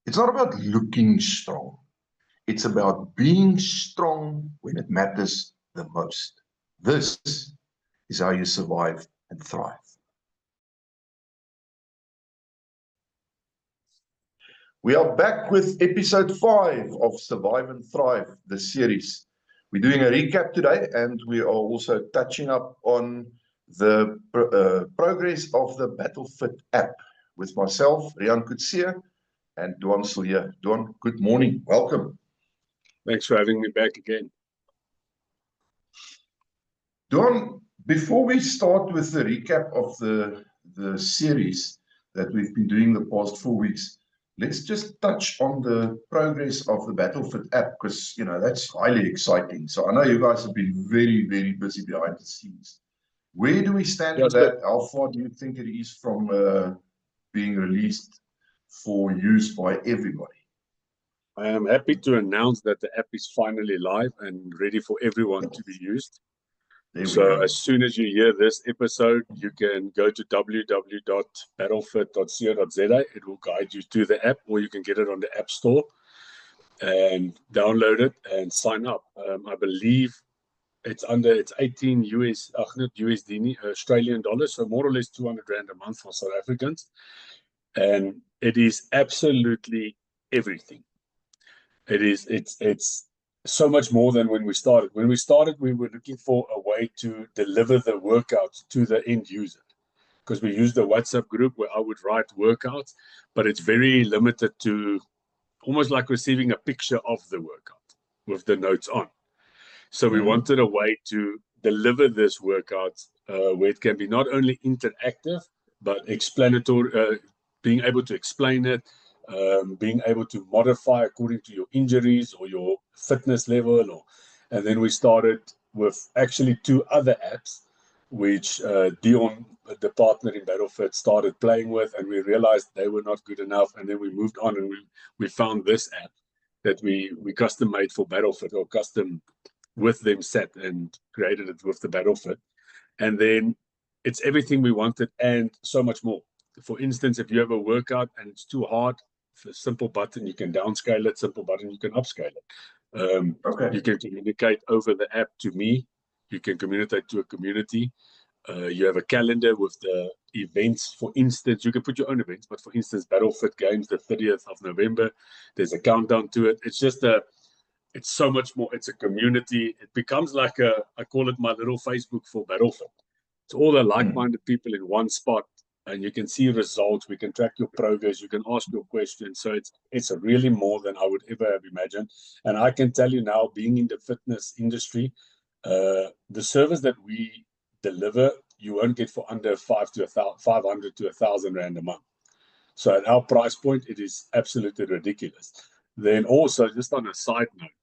It's not about looking strong. It's about being strong when it matters the most. This is how you survive and thrive. We are back with episode 5 of Survive and Thrive, the series. We're doing a recap today, and we are also touching up on the progress of the BattleFit app with myself, Rian Coetzee, and Duan Silje. Duan, good morning. Welcome. Thanks for having me back again. Duan, before we start with the recap of the series that we've been doing the past 4 weeks, let's just touch on the progress of the BattleFit app, because, you know, that's highly exciting. So I know you guys have been very, very busy behind the scenes. Where do we stand with that? How far do you think it is from being released for use by everybody? I am happy to announce that the app is finally live and ready for everyone to be used. So as soon as you hear this episode, you can go to www.battlefit.co.za. It will guide you to the app, or you can get it on the App Store and download it and sign up. I believe it's 18 Australian dollars, so more or less 200 Rand a month for South Africans. And it is absolutely everything. It's so much more than when we started. When we started, we were looking for a way to deliver the workouts to the end user, because we used the WhatsApp group where I would write workouts, but it's very limited to almost like receiving a picture of the workout with the notes on. So we wanted a way to deliver this workout where it can be not only interactive, but explanatory, being able to explain it, being able to modify according to your injuries or your fitness level. And then we started with actually 2 other apps, which Dion, the partner in BattleFit, started playing with, and we realized they were not good enough. And then we moved on, and we found this app that we custom made for BattleFit, or custom with them set, and created it with the BattleFit. And then it's everything we wanted and so much more. For instance, if you have a workout and it's too hard, a simple button, you can downscale it. Simple button, you can upscale it. You can communicate over the app to me. You can communicate to a community. You have a calendar with the events. For instance, you can put your own events, but for instance, BattleFit Games, the 30th of November, there's a countdown to it. It's just it's so much more. It's a community. It becomes like I call it my little Facebook for BattleFit. It's all the like-minded people in one spot, and you can see results. We can track your progress. You can ask your questions. So it's really more than I would ever have imagined. And I can tell you now, being in the fitness industry, the service that we deliver, you won't get for under 500 to 1,000 Rand a month. So at our price point, it is absolutely ridiculous. Then also, just on a side note,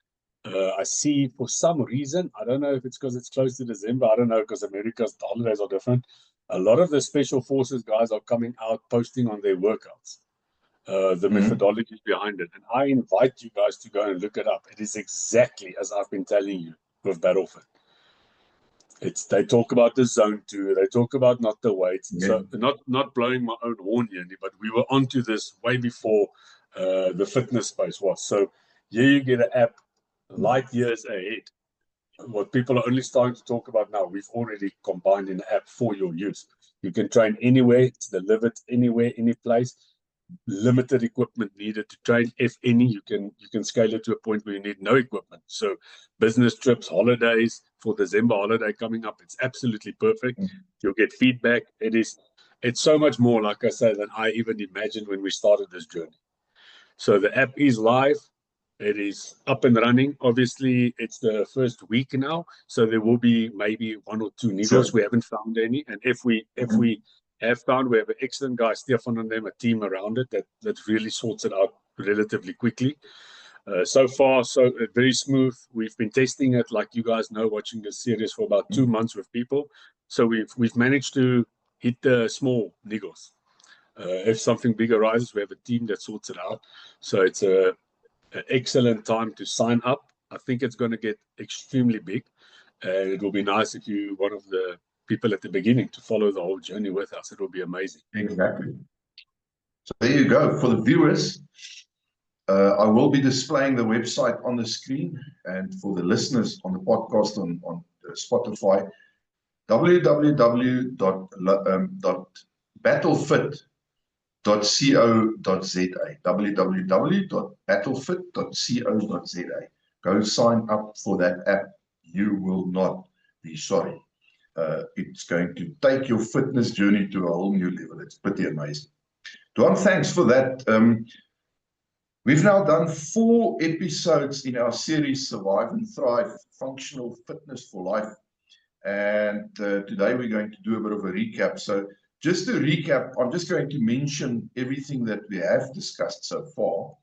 I see for some reason, I don't know if it's because it's close to December, I don't know, because America's holidays are different. A lot of the special forces guys are coming out posting on their workouts, the methodologies behind it. And I invite you guys to go and look it up. It is exactly as I've been telling you with BattleFit. They talk about the zone 2, they talk about not the weights. So not blowing my own horn here, but we were onto this way before the fitness space was. So here you get an app light years ahead. What people are only starting to talk about now, we've already combined in the app for your use. You can train anywhere, it's delivered anywhere, any place. Limited equipment needed to train, if any. You can scale it to a point where you need no equipment. So business trips, holidays, for December holiday coming up, it's absolutely perfect. You'll get feedback. It's so much more, like I say, than I even imagined when we started this journey. So the app is live. It is up and running. Obviously, it's the first week now, so there will be maybe 1 or 2 niggles. We haven't found any, and if we have found, we have an excellent guy, Stefan, and them, a team around it that really sorts it out relatively quickly. So far, so very smooth. We've been testing it, like you guys know, watching this series for about 2 months with people. So we've managed to hit the small niggles. If something big arises, we have a team that sorts it out. So it's an excellent time to sign up. I think it's going to get extremely big, and it will be nice if you're one of the people at the beginning to follow the whole journey with us. It will be amazing. Exactly. So there you go. For the viewers, I will be displaying the website on the screen, and for the listeners on the podcast on Spotify, www.battlefit.co.za, www.battlefit.co.za. Go sign up for that app. You will not be sorry. It's going to take your fitness journey to a whole new level. It's pretty amazing. Dwan, thanks for that. We've now done 4 episodes in our series Survive and Thrive, Functional Fitness for Life. And today we're going to do a bit of a recap. So just to recap, I'm just going to mention everything that we have discussed so far.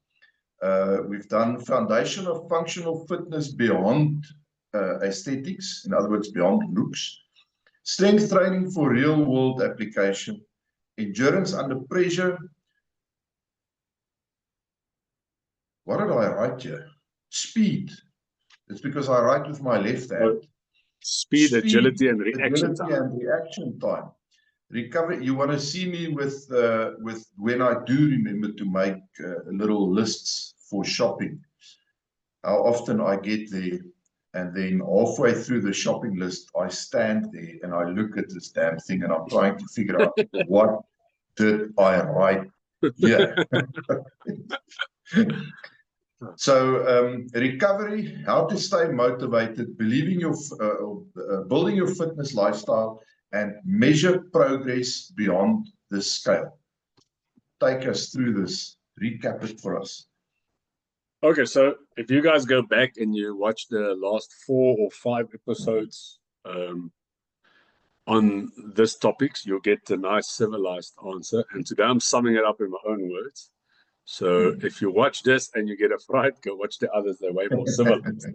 We've done foundation of functional fitness beyond aesthetics, in other words, beyond looks. Strength training for real world application. Endurance under pressure. What did I write here? Speed. It's because I write with my left hand. Speed, agility, and reaction time. Recovery. You want to see me with when I do remember to make little lists for shopping. How often I get there, and then halfway through the shopping list, I stand there and I look at this damn thing, and I'm trying to figure out what did I write here. So recovery, how to stay motivated, building your fitness lifestyle, and measure progress beyond the scale. Take us through this. Recap it for us. Okay, so if you guys go back and you watch the last 4 or 5 episodes on this topics, you'll get a nice civilized answer. And today I'm summing it up in my own words. So if you watch this and you get a fright, go watch the others. They're way more civilized.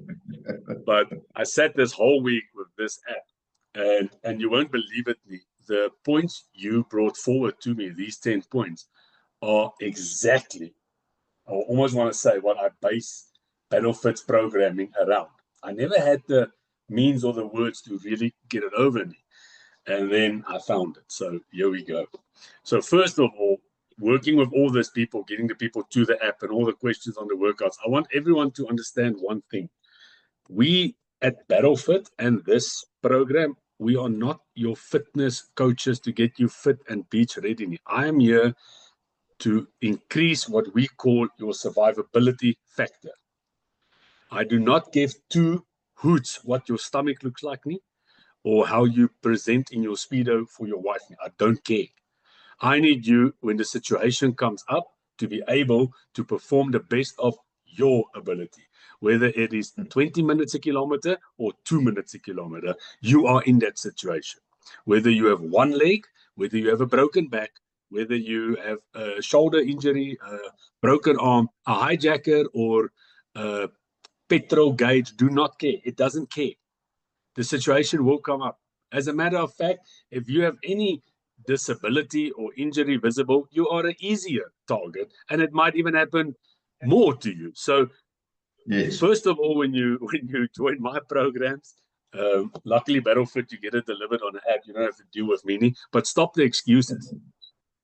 But I sat this whole week with this app, and you won't believe it, the points you brought forward to me, these 10 points, are exactly, I almost want to say, what I base BattleFit's programming around. I never had the means or the words to really get it over me. And then I found it. So here we go. So first of all, working with all these people, getting the people to the app and all the questions on the workouts, I want everyone to understand one thing. We at BattleFit and this program, we are not your fitness coaches to get you fit and beach ready. I am here to increase what we call your survivability factor. I do not give 2 hoots what your stomach looks like, or how you present in your Speedo for your wife. I don't care. I need you, when the situation comes up, to be able to perform the best of your ability. Whether it is 20 minutes a kilometer or 2 minutes a kilometer, you are in that situation. Whether you have one leg, whether you have a broken back, whether you have a shoulder injury, a broken arm, a hijacker, or a petrol gauge, do not care. It doesn't care. The situation will come up. As a matter of fact, if you have any disability or injury visible, you are an easier target, and it might even happen more to you. So yes. First of all, when you join my programs, luckily BattleFit, you get it delivered on an app. You don't have to deal with me, but stop the excuses.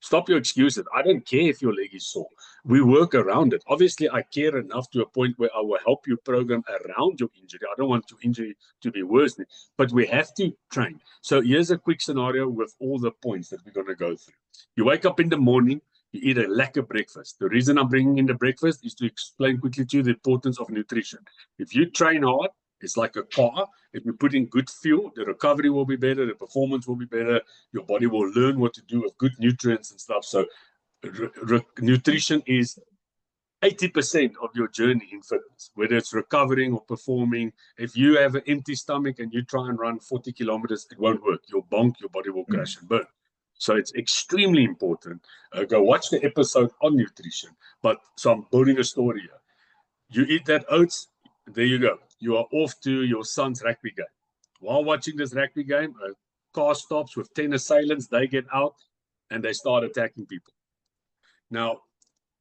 Stop your excuses. I don't care if your leg is sore. We work around it. Obviously, I care enough to a point where I will help you program around your injury. I don't want your injury to be worse, but we have to train. So here's a quick scenario with all the points that we're going to go through. You wake up in the morning, you eat a lekker breakfast. The reason I'm bringing in the breakfast is to explain quickly to you the importance of nutrition. If you train hard, it's like a car. If you put in good fuel, the recovery will be better, the performance will be better, your body will learn what to do with good nutrients and stuff. So nutrition is 80% of your journey in fitness, whether it's recovering or performing. If you have an empty stomach and you try and run 40 kilometers, it won't work. You'll bonk, your body will crash and burn. So it's extremely important. Go watch the episode on nutrition. So I'm building a story here. You eat that oats, there you go. You are off to your son's rugby game. While watching this rugby game, a car stops with 10 assailants. They get out and they start attacking people. Now,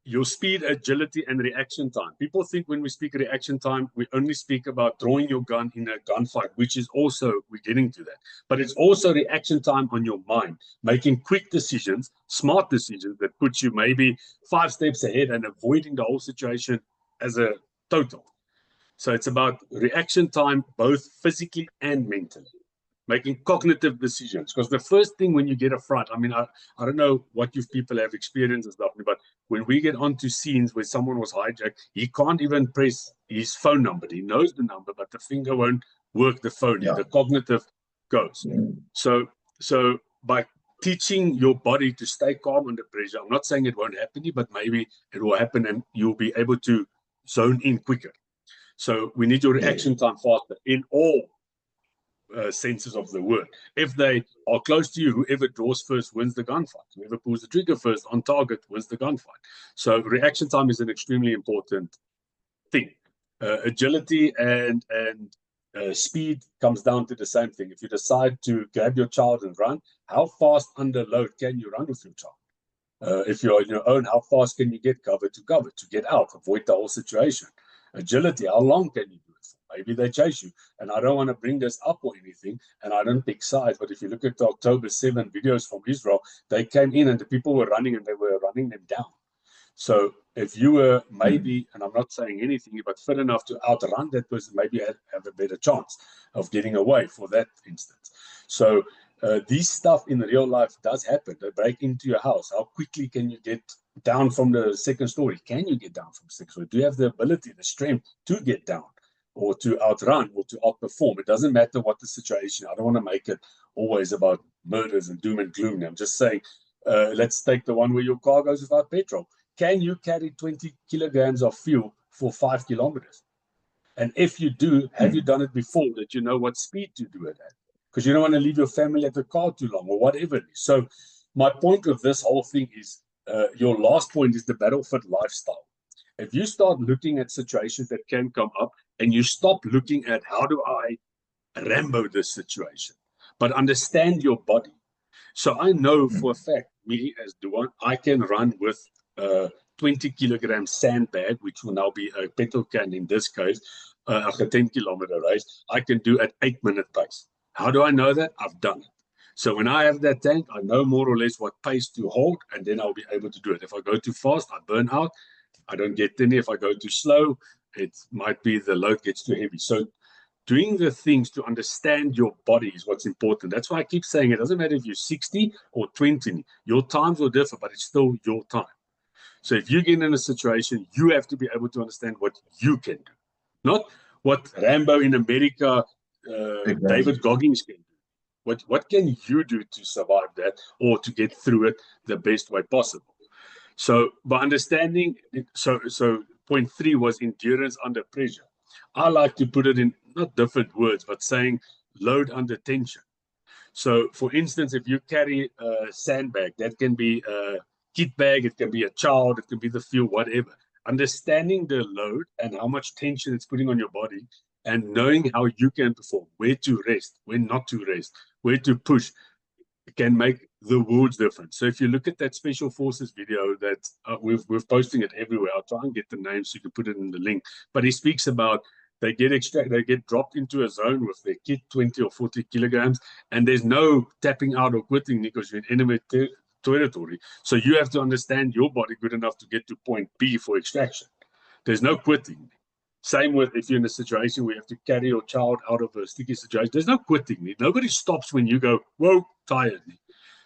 your speed, agility, and reaction time. People think when we speak reaction time, we only speak about drawing your gun in a gunfight, which is also, we're getting to that. But it's also reaction time on your mind, making quick decisions, smart decisions that put you maybe 5 steps ahead and avoiding the whole situation as a total. So it's about reaction time, both physically and mentally. Making cognitive decisions, because the first thing when you get a fright, I mean, I don't know what you people have experienced and stuff, but when we get onto scenes where someone was hijacked, he can't even press his phone number. He knows the number, but the finger won't work the phone. Yeah. The cognitive goes. So by teaching your body to stay calm under pressure, I'm not saying it won't happen to you, but maybe it will happen and you'll be able to zone in quicker. So we need your reaction time faster in all senses of the word. If they are close to you, whoever draws first wins the gunfight. Whoever pulls the trigger first on target wins the gunfight. So reaction time is an extremely important thing. Agility and speed comes down to the same thing. If you decide to grab your child and run, how fast under load can you run with your child? If you're on your own, how fast can you get cover to get out, avoid the whole situation? Agility, how long can you do it for? Maybe they chase you. And I don't want to bring this up or anything, and I don't pick sides, but if you look at the October 7 videos from Israel, they came in and the people were running and they were running them down. So if you were maybe, and I'm not saying anything, but fit enough to outrun that person, maybe have a better chance of getting away for that instance. So these stuff in real life does happen. They break into your house. How quickly can you get down from the second story? Can you get down from the second story? Do you have the ability, the strength to get down or to outrun or to outperform? It doesn't matter what the situation. I don't want to make it always about murders and doom and gloom. I'm just saying, let's take the one where your car goes without petrol. Can you carry 20 kilograms of fuel for 5 kilometers? And if you do, have you done it before that you know what speed to do it at? Because you don't want to leave your family at the car too long or whatever it is. So my point with this whole thing is, your last point is the battlefield lifestyle. If you start looking at situations that can come up and you stop looking at how do I Rambo this situation, but understand your body. So I know for a fact, me as Duan, I can run with 20 kilogram sandbag, which will now be a petrol can in this case, a 10-kilometer race. I can do at 8-minute pace. How do I know that? I've done it. So when I have that tank, I know more or less what pace to hold, and then I'll be able to do it. If I go too fast, I burn out. I don't get any. If I go too slow, it might be the load gets too heavy. So doing the things to understand your body is what's important. That's why I keep saying it doesn't matter if you're 60 or 20. Your times will differ, but it's still your time. So if you get in a situation, you have to be able to understand what you can do, not what Rambo in America, David Goggins can do. What can you do to survive that or to get through it the best way possible? So by understanding, so point 3 was endurance under pressure. I like to put it in not different words, but saying load under tension. So for instance, if you carry a sandbag, that can be a kit bag, it can be a child, it can be the fuel, whatever. Understanding the load and how much tension it's putting on your body and knowing how you can perform, where to rest, when not to rest, where to push, can make the world's difference. So if you look at that Special Forces video that we're posting it everywhere, I'll try and get the name so you can put it in the link. But he speaks about they get dropped into a zone with their kit, 20 or 40 kilograms, and there's no tapping out or quitting because you're in enemy territory. So you have to understand your body good enough to get to point B for extraction. There's no quitting. Same with if you're in a situation where you have to carry your child out of a sticky situation. There's no quitting. Nobody stops when you go, whoa, tired.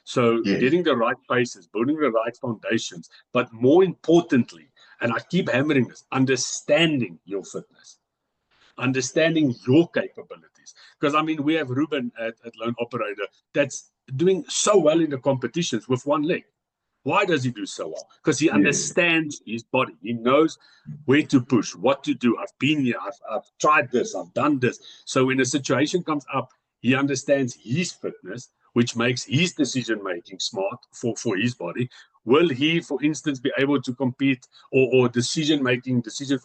So getting the right paces, building the right foundations, but more importantly, and I keep hammering this, understanding your fitness, understanding your capabilities. Because, I mean, we have Ruben at Lone Operator that's doing so well in the competitions with one leg. Why does he do so well? Because he understands his body. He knows where to push, what to do. I've been here. I've tried this. I've done this. So when a situation comes up, he understands his fitness, which makes his decision-making smart for his body. Will he, for instance, be able to compete or decision-making, decision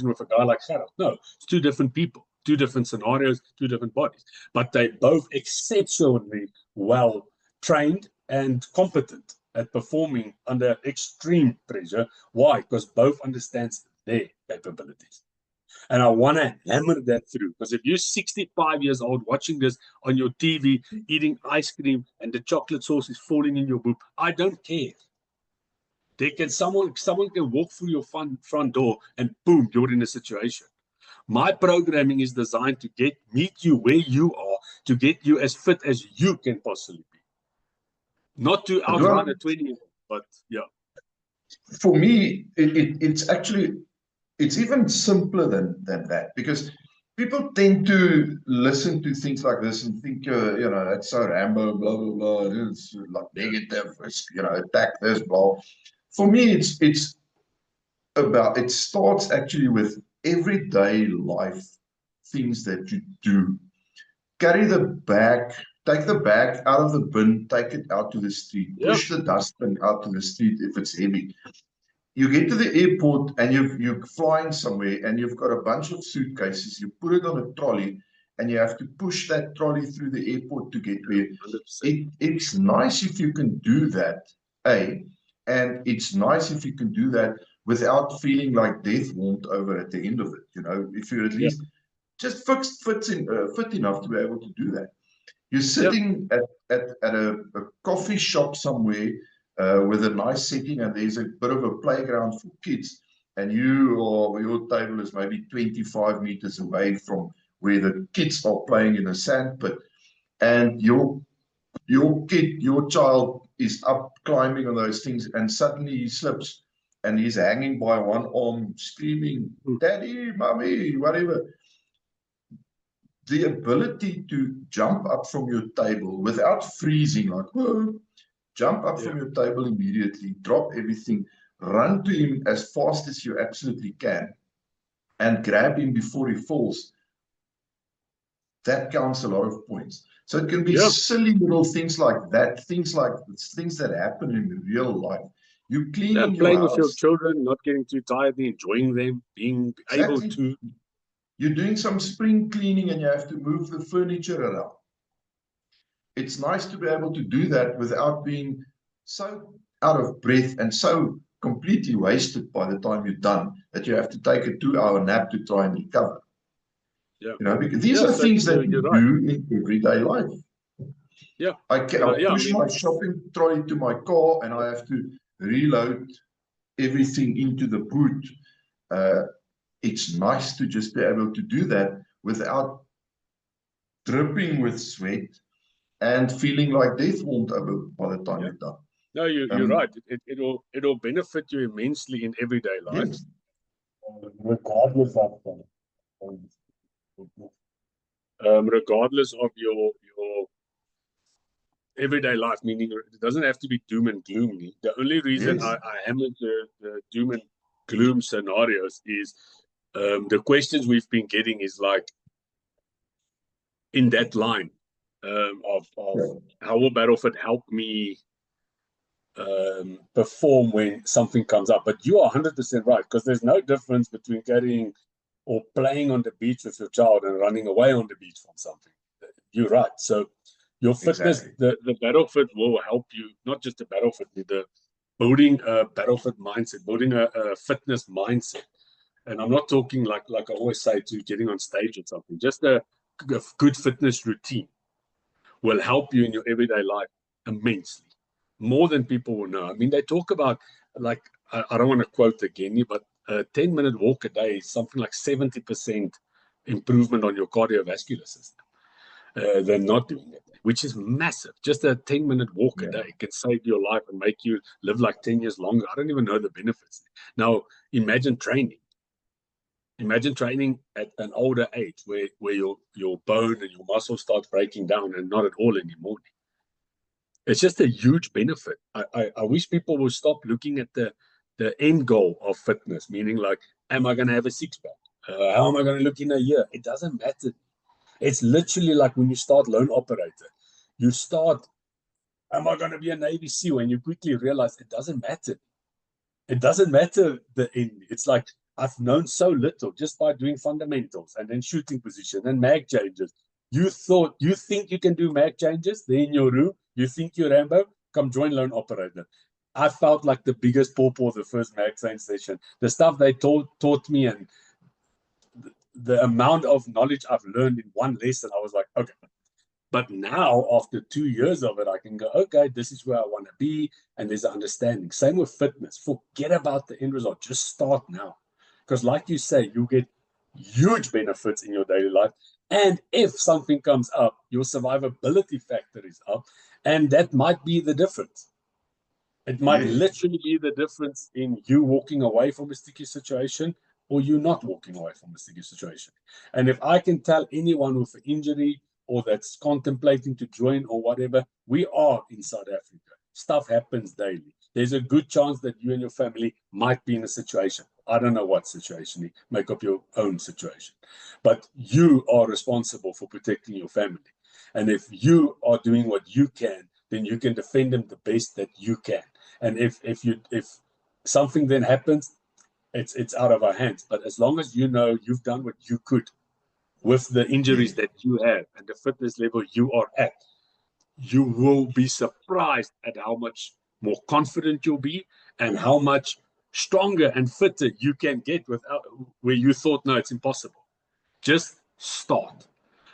with a guy like Gerald? No, it's two different people, two different scenarios, two different bodies. But they both exceptionally well trained and competent at performing under extreme pressure. Why? Because both understands their capabilities. And I want to hammer that through, because if you're 65 years old watching this on your TV, eating ice cream, and the chocolate sauce is falling in your boob, I don't care. Someone can walk through your front door and boom, you're in a situation. My programming is designed to meet you where you are, to get you as fit as you can possibly be. Not to outrun a 20-year-old, but yeah. For me, it's even simpler than that, because people tend to listen to things like this and think, that's so Rambo, blah, blah, blah, it's like negative, attack this, blah. For me, it starts actually with everyday life things that you do. Carry the bag, take the bag out of the bin, take it out to the street, push the dustbin out to the street if it's heavy. You get to the airport and you're flying somewhere and you've got a bunch of suitcases, you put it on a trolley and you have to push that trolley through the airport to get where. It's nice if you can do that, and it's nice if you can do that without feeling like death won't over at the end of it. If you're at least just fit enough to be able to do that. You're sitting at a coffee shop somewhere with a nice setting, and there's a bit of a playground for kids, and your table is maybe 25 meters away from where the kids are playing in a sand pit, and your child is up climbing on those things, and suddenly he slips and he's hanging by one arm screaming, "Daddy, mommy," whatever. The ability to jump up from your table without freezing, like, whoa, jump up from your table immediately, drop everything, run to him as fast as you absolutely can, and grab him before he falls. That counts a lot of points. So it can be silly little things like that, things that happen in real life. You cleaning your playing house, with your children, not getting too tired, enjoying them, being able to. You're doing some spring cleaning and you have to move the furniture around. It's nice to be able to do that without being so out of breath and so completely wasted by the time you're done that you have to take a 2-hour nap to try and recover. Because these are things that you do in everyday life. I push my shopping trolley to my car and I have to reload everything into the boot. It's nice to just be able to do that without dripping with sweat and feeling like death won't over by the time you're done. No, you're right. It'll benefit you immensely in everyday life. Yes. Regardless of your everyday life, meaning it doesn't have to be doom and gloomy. The only reason I hammer the doom and gloom scenarios is the questions we've been getting is like in that line of how will Battlefit help me perform when something comes up. But you are 100% right, because there's no difference between carrying or playing on the beach with your child and running away on the beach from something. You're right. So your fitness, the Battlefit will help you, not just the Battlefit, the building a Battlefit mindset, building a fitness mindset. And I'm not talking like I always say to getting on stage or something. Just a good fitness routine will help you in your everyday life immensely, more than people will know. I mean, they talk about, like, I don't want to quote again, but a 10-minute walk a day is something like 70% improvement on your cardiovascular system than not doing it, which is massive. Just a 10-minute walk a day can save your life and make you live like 10 years longer. I don't even know the benefits. Now, imagine training. Imagine training at an older age where your bone and your muscles start breaking down and not at all anymore. It's just a huge benefit. I wish people would stop looking at the end goal of fitness, meaning like, am I going to have a six-pack? How am I going to look in a year? It doesn't matter. It's literally like when you start loan operator. You start, am I going to be a Navy SEAL? And you quickly realize it doesn't matter. It doesn't matter the end. It's like, I've known so little just by doing fundamentals and then shooting position and mag changes. You think you can do mag changes there in your room? You think you're Rambo? come join Lone Operator. I felt like the biggest pawpaw the first magazine session. The stuff they taught me and the amount of knowledge I've learned in one lesson, I was like, okay. But now, after 2 years of it, I can go, okay, this is where I want to be. And there's an understanding. Same with fitness. Forget about the end result. Just start now. Because like you say, you get huge benefits in your daily life. And if something comes up, your survivability factor is up. And that might be the difference. It might literally be the difference in you walking away from a sticky situation or you not walking away from a sticky situation. And if I can tell anyone with an injury or that's contemplating to join or whatever, we are in South Africa. Stuff happens daily. There's a good chance that you and your family might be in a situation. I don't know what situation. Make up your own situation. But you are responsible for protecting your family. And if you are doing what you can, then you can defend them the best that you can. And if something then happens, it's out of our hands. But as long as you know you've done what you could with the injuries that you have and the fitness level you are at, you will be surprised at how much more confident you'll be and how much stronger and fitter you can get without where you thought, no, it's impossible. Just start.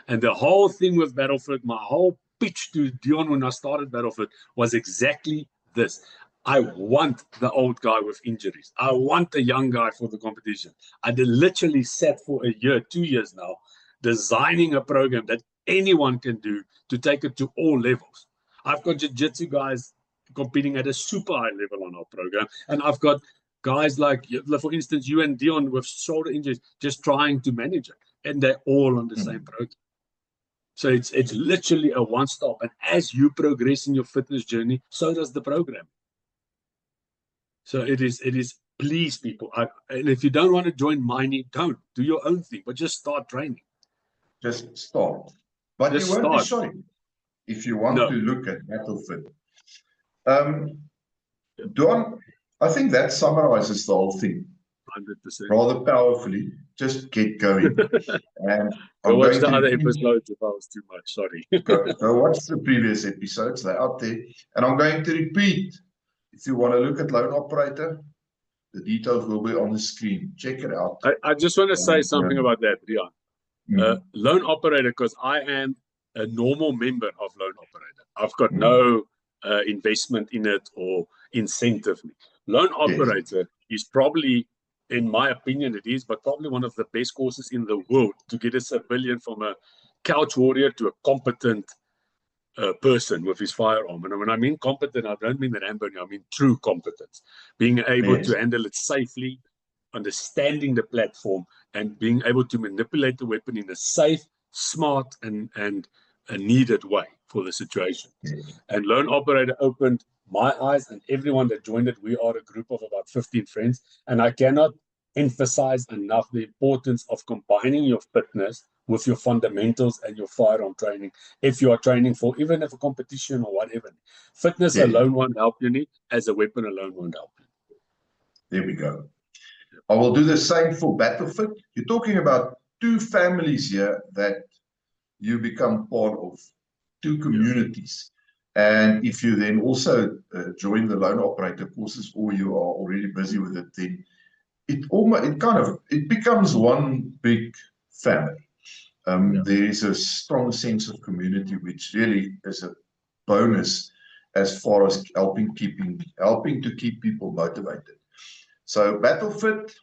And the whole thing with Battlefit, my whole pitch to Dion when I started Battlefit was exactly this. I want the old guy with injuries. I want the young guy for the competition. I literally sat for a year, 2 years now, designing a program that anyone can do to take it to all levels. I've got jiu-jitsu guys competing at a super high level on our program. And I've got guys like, for instance, you and Dion with shoulder injuries, just trying to manage it. And they're all on the same program. So it's literally a one-stop. And as you progress in your fitness journey, so does the program. So it is, please, people. And if you don't want to join mining, don't. Do your own thing, but just start training. Just start. But just you won't be sorry if you want to look at Battlefit. Don, I think that summarizes the whole thing. 100%. Rather powerfully. Just get going. And go watch the other episodes if I was too much. Sorry. go watch the previous episodes. They're out there. And I'm going to repeat. If you want to look at Lone Operator, the details will be on the screen. Check it out. I just want to say something about that, Rian. Lone Operator, because I am a normal member of Lone Operator. I've got no investment in it or incentive. Lone Operator is probably, in my opinion, it is, but probably one of the best courses in the world to get a civilian from a couch warrior to a competent person with his firearm. And when I mean competent, I don't mean the Rambo, I mean true competence. Being able to handle it safely, understanding the platform, and being able to manipulate the weapon in a safe, smart, and a needed way for the situation. And Lone Operator opened my eyes and everyone that joined it. We are a group of about 15 friends. And I cannot emphasize enough the importance of combining your fitness with your fundamentals and your firearm training. If you are training for even if a competition or whatever, fitness alone won't help you. As a weapon alone won't help you. There we go. I will do the same for Battlefit. You're talking about two families here that you become part of, two communities. And if you then also join the Lone Operator courses, or you are already busy with it, then it becomes one big family. There is a strong sense of community, which really is a bonus as far as helping to keep people motivated. So Battlefit,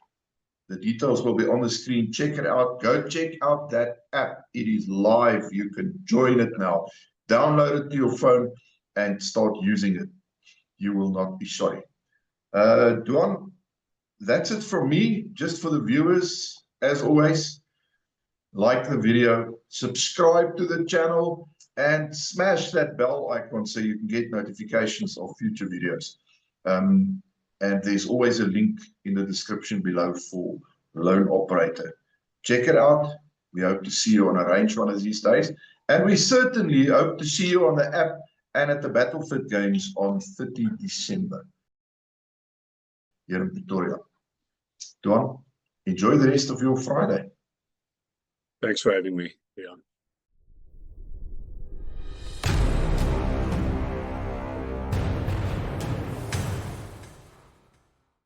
the details will be on the screen. Check it out. Go check out that app. It is live. You can join it now. Download it to your phone and start using it. You will not be sorry. Duan, that's it from me. Just for the viewers, as always, like the video, subscribe to the channel, and smash that bell icon so you can get notifications of future videos. And there's always a link in the description below for Lone Operator. Check it out. We hope to see you on a range one of these days. And we certainly hope to see you on the app and at the Battlefit Games on 30 December here in Pretoria. Duan, enjoy the rest of your Friday. Thanks for having me, Leon.